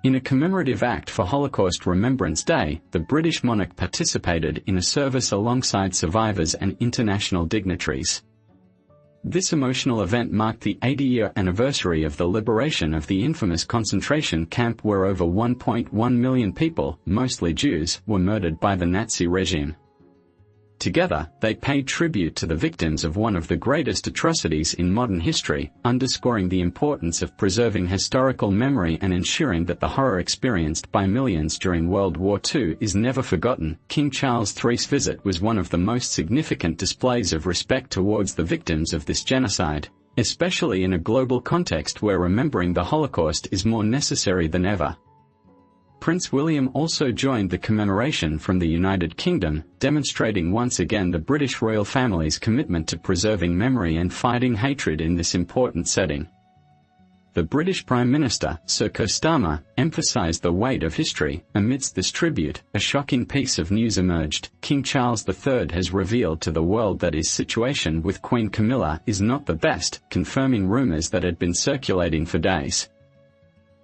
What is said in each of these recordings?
In a commemorative act for Holocaust Remembrance Day, the British monarch participated in a service alongside survivors and international dignitaries. This emotional event marked the 80-year anniversary of the liberation of the infamous concentration camp where over 1.1 million people, mostly Jews, were murdered by the Nazi regime. Together, they paid tribute to the victims of one of the greatest atrocities in modern history, underscoring the importance of preserving historical memory and ensuring that the horror experienced by millions during World War II is never forgotten. King Charles III's visit was one of the most significant displays of respect towards the victims of this genocide, especially in a global context where remembering the Holocaust is more necessary than ever. Prince William also joined the commemoration from the United Kingdom, demonstrating once again the British royal family's commitment to preserving memory and fighting hatred in this important setting. The British Prime Minister, Sir Keir Starmer, emphasised the weight of history. Amidst this tribute, a shocking piece of news emerged. King Charles III has revealed to the world that his situation with Queen Camilla is not the best, confirming rumours that had been circulating for days.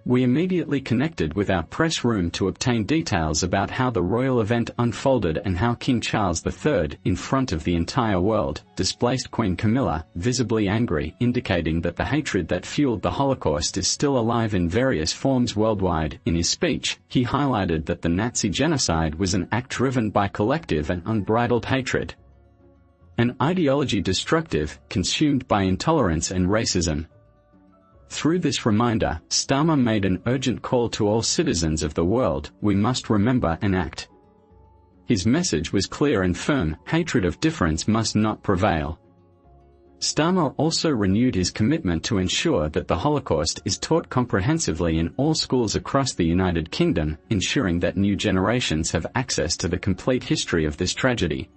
We immediately connected with our press room to obtain details about how the royal event unfolded and how King Charles III, in front of the entire world, displaced Queen Camilla, visibly angry, indicating that the hatred that fueled the Holocaust is still alive in various forms worldwide. In his speech, he highlighted that the Nazi genocide was an act driven by collective and unbridled hatred, an ideology destructive, consumed by intolerance and racism. Through this reminder, Starmer made an urgent call to all citizens of the world: we must remember and act. His message was clear and firm: hatred of difference must not prevail. Starmer also renewed his commitment to ensure that the Holocaust is taught comprehensively in all schools across the United Kingdom, ensuring that new generations have access to the complete history of this tragedy.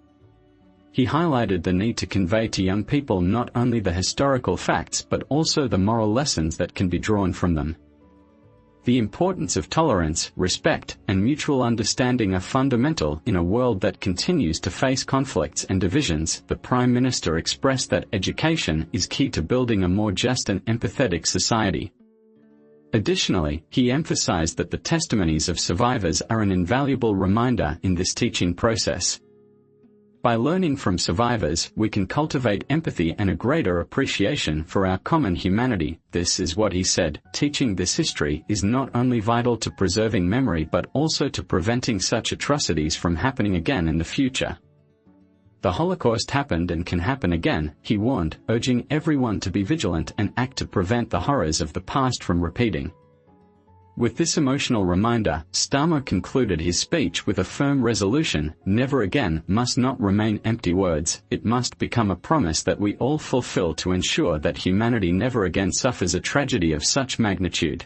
He highlighted the need to convey to young people not only the historical facts but also the moral lessons that can be drawn from them. The importance of tolerance, respect, and mutual understanding are fundamental in a world that continues to face conflicts and divisions. The Prime Minister expressed that education is key to building a more just and empathetic society. Additionally, he emphasized that the testimonies of survivors are an invaluable reminder in this teaching process. By learning from survivors, we can cultivate empathy and a greater appreciation for our common humanity. This is what he said: teaching this history is not only vital to preserving memory but also to preventing such atrocities from happening again in the future. The Holocaust happened and can happen again, he warned, urging everyone to be vigilant and act to prevent the horrors of the past from repeating. With this emotional reminder, Starmer concluded his speech with a firm resolution: never again must not remain empty words, it must become a promise that we all fulfill to ensure that humanity never again suffers a tragedy of such magnitude.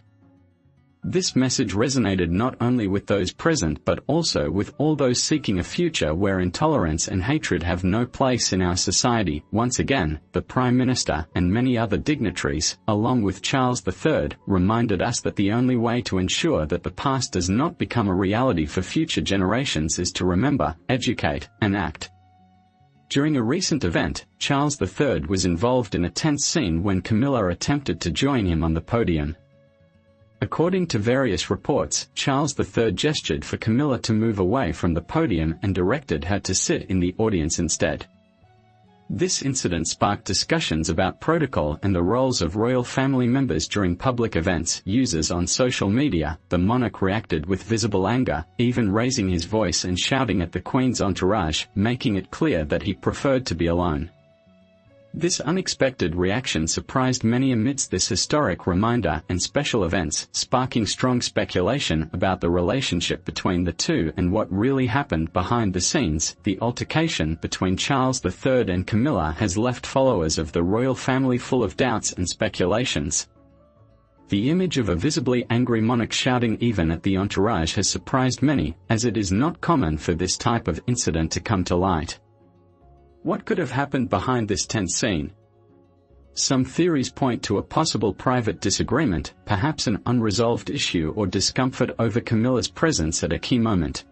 This message resonated not only with those present but also with all those seeking a future where intolerance and hatred have no place in our society. Once again, the Prime Minister and many other dignitaries, along with Charles III, reminded us that the only way to ensure that the past does not become a reality for future generations is to remember, educate, and act. During a recent event, Charles III was involved in a tense scene when Camilla attempted to join him on the podium. According to various reports, Charles III gestured for Camilla to move away from the podium and directed her to sit in the audience instead. This incident sparked discussions about protocol and the roles of royal family members during public events. Users on social media, the monarch reacted with visible anger, even raising his voice and shouting at the Queen's entourage, making it clear that he preferred to be alone. This unexpected reaction surprised many amidst this historic reminder and special events, sparking strong speculation about the relationship between the two and what really happened behind the scenes. The altercation between Charles III and Camilla has left followers of the royal family full of doubts and speculations. The image of a visibly angry monarch shouting even at the entourage has surprised many, as it is not common for this type of incident to come to light. What could have happened behind this tense scene? Some theories point to a possible private disagreement, perhaps an unresolved issue or discomfort over Camilla's presence at a key moment.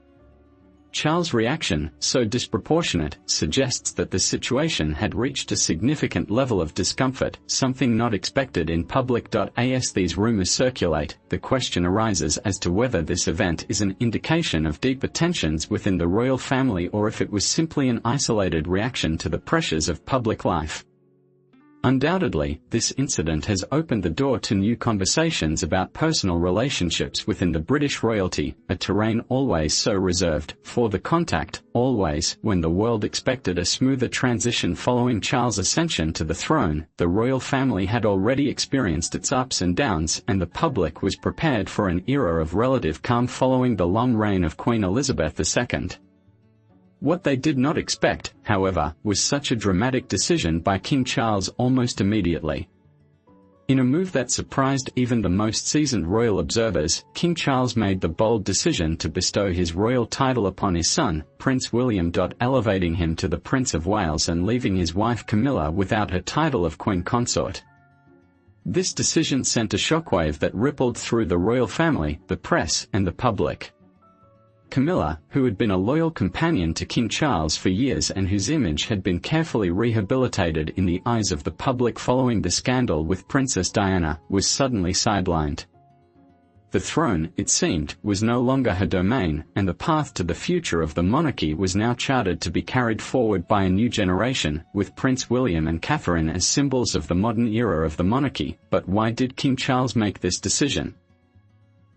Charles' reaction, so disproportionate, suggests that the situation had reached a significant level of discomfort, something not expected in public. As these rumors circulate, the question arises as to whether this event is an indication of deeper tensions within the royal family or if it was simply an isolated reaction to the pressures of public life. Undoubtedly, this incident has opened the door to new conversations about personal relationships within the British royalty, a terrain always so reserved for the contact, always, when the world expected a smoother transition following Charles' ascension to the throne. The royal family had already experienced its ups and downs, and the public was prepared for an era of relative calm following the long reign of Queen Elizabeth II. What they did not expect, however, was such a dramatic decision by King Charles almost immediately. In a move that surprised even the most seasoned royal observers, King Charles made the bold decision to bestow his royal title upon his son, Prince William. Elevating him to the Prince of Wales and leaving his wife Camilla without her title of Queen Consort. This decision sent a shockwave that rippled through the royal family, the press, and the public. Camilla, who had been a loyal companion to King Charles for years and whose image had been carefully rehabilitated in the eyes of the public following the scandal with Princess Diana, was suddenly sidelined. The throne, it seemed, was no longer her domain, and the path to the future of the monarchy was now charted to be carried forward by a new generation, with Prince William and Catherine as symbols of the modern era of the monarchy. But why did King Charles make this decision?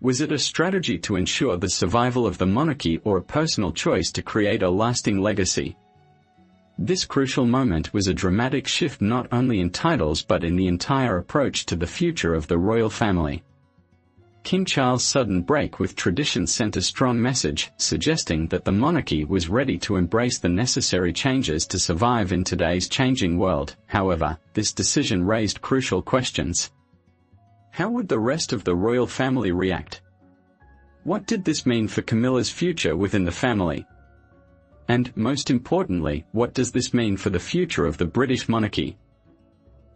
Was it a strategy to ensure the survival of the monarchy or a personal choice to create a lasting legacy? This crucial moment was a dramatic shift not only in titles but in the entire approach to the future of the royal family. King Charles' sudden break with tradition sent a strong message, suggesting that the monarchy was ready to embrace the necessary changes to survive in today's changing world. However, this decision raised crucial questions. How would the rest of the royal family react? What did this mean for Camilla's future within the family? And, most importantly, what does this mean for the future of the British monarchy?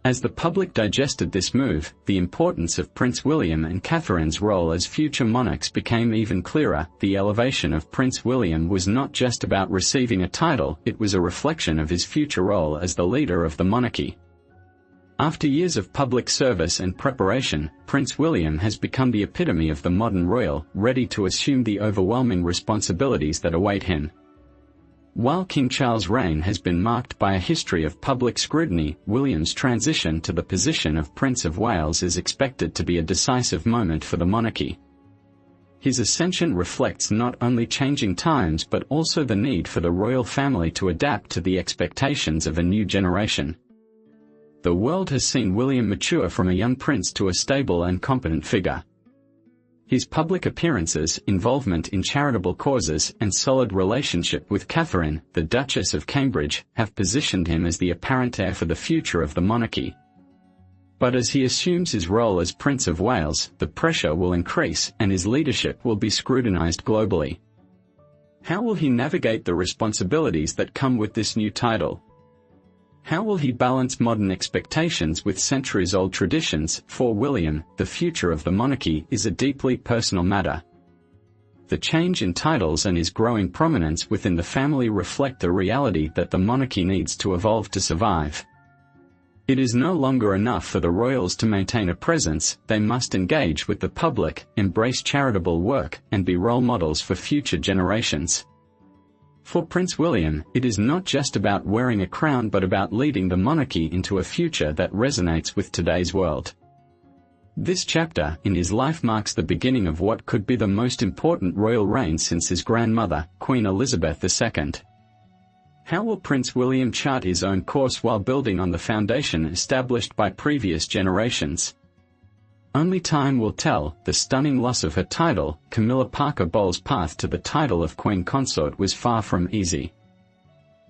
As the public digested this move, the importance of Prince William and Catherine's role as future monarchs became even clearer. The elevation of Prince William was not just about receiving a title, it was a reflection of his future role as the leader of the monarchy. After years of public service and preparation, Prince William has become the epitome of the modern royal, ready to assume the overwhelming responsibilities that await him. While King Charles' reign has been marked by a history of public scrutiny, William's transition to the position of Prince of Wales is expected to be a decisive moment for the monarchy. His ascension reflects not only changing times but also the need for the royal family to adapt to the expectations of a new generation. The world has seen William mature from a young prince to a stable and competent figure. His public appearances, involvement in charitable causes, and solid relationship with Catherine, the Duchess of Cambridge, have positioned him as the apparent heir for the future of the monarchy. But as he assumes his role as Prince of Wales, the pressure will increase, and his leadership will be scrutinized globally. How will he navigate the responsibilities that come with this new title? How will he balance modern expectations with centuries-old traditions? For William, the future of the monarchy is a deeply personal matter. The change in titles and his growing prominence within the family reflect the reality that the monarchy needs to evolve to survive. It is no longer enough for the royals to maintain a presence, they must engage with the public, embrace charitable work, and be role models for future generations. For Prince William, it is not just about wearing a crown but about leading the monarchy into a future that resonates with today's world. This chapter in his life marks the beginning of what could be the most important royal reign since his grandmother, Queen Elizabeth II. How will Prince William chart his own course while building on the foundation established by previous generations? Only time will tell. The stunning loss of her title, Camilla Parker Bowles' path to the title of Queen Consort was far from easy.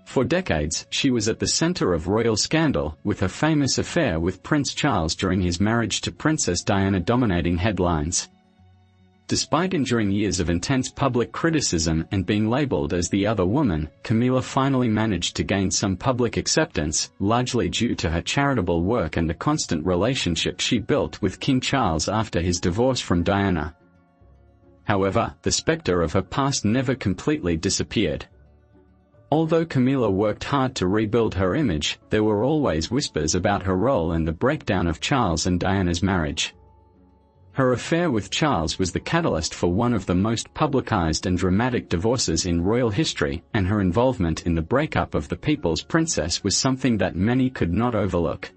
For decades, she was at the center of royal scandal, with her famous affair with Prince Charles during his marriage to Princess Diana dominating headlines. Despite enduring years of intense public criticism and being labeled as the other woman, Camilla finally managed to gain some public acceptance, largely due to her charitable work and the constant relationship she built with King Charles after his divorce from Diana. However, the spectre of her past never completely disappeared. Although Camilla worked hard to rebuild her image, there were always whispers about her role in the breakdown of Charles and Diana's marriage. Her affair with Charles was the catalyst for one of the most publicized and dramatic divorces in royal history, and her involvement in the breakup of the People's Princess was something that many could not overlook.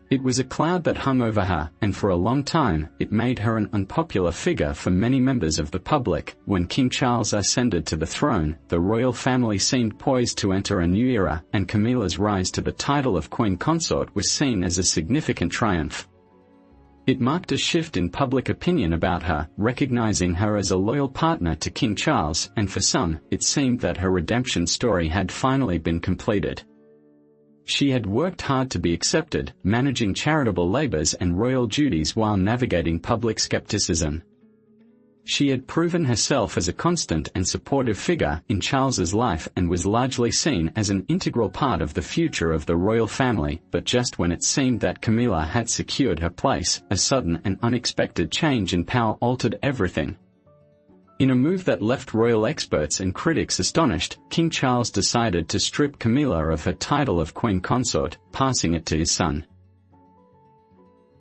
It was a cloud that hung over her, and for a long time, it made her an unpopular figure for many members of the public. When King Charles ascended to the throne, the royal family seemed poised to enter a new era, and Camilla's rise to the title of Queen Consort was seen as a significant triumph. It marked a shift in public opinion about her, recognizing her as a loyal partner to King Charles, and for some, it seemed that her redemption story had finally been completed. She had worked hard to be accepted, managing charitable labors and royal duties while navigating public skepticism. She had proven herself as a constant and supportive figure in Charles's life and was largely seen as an integral part of the future of the royal family, but just when it seemed that Camilla had secured her place, a sudden and unexpected change in power altered everything. In a move that left royal experts and critics astonished, King Charles decided to strip Camilla of her title of Queen Consort, passing it to his son.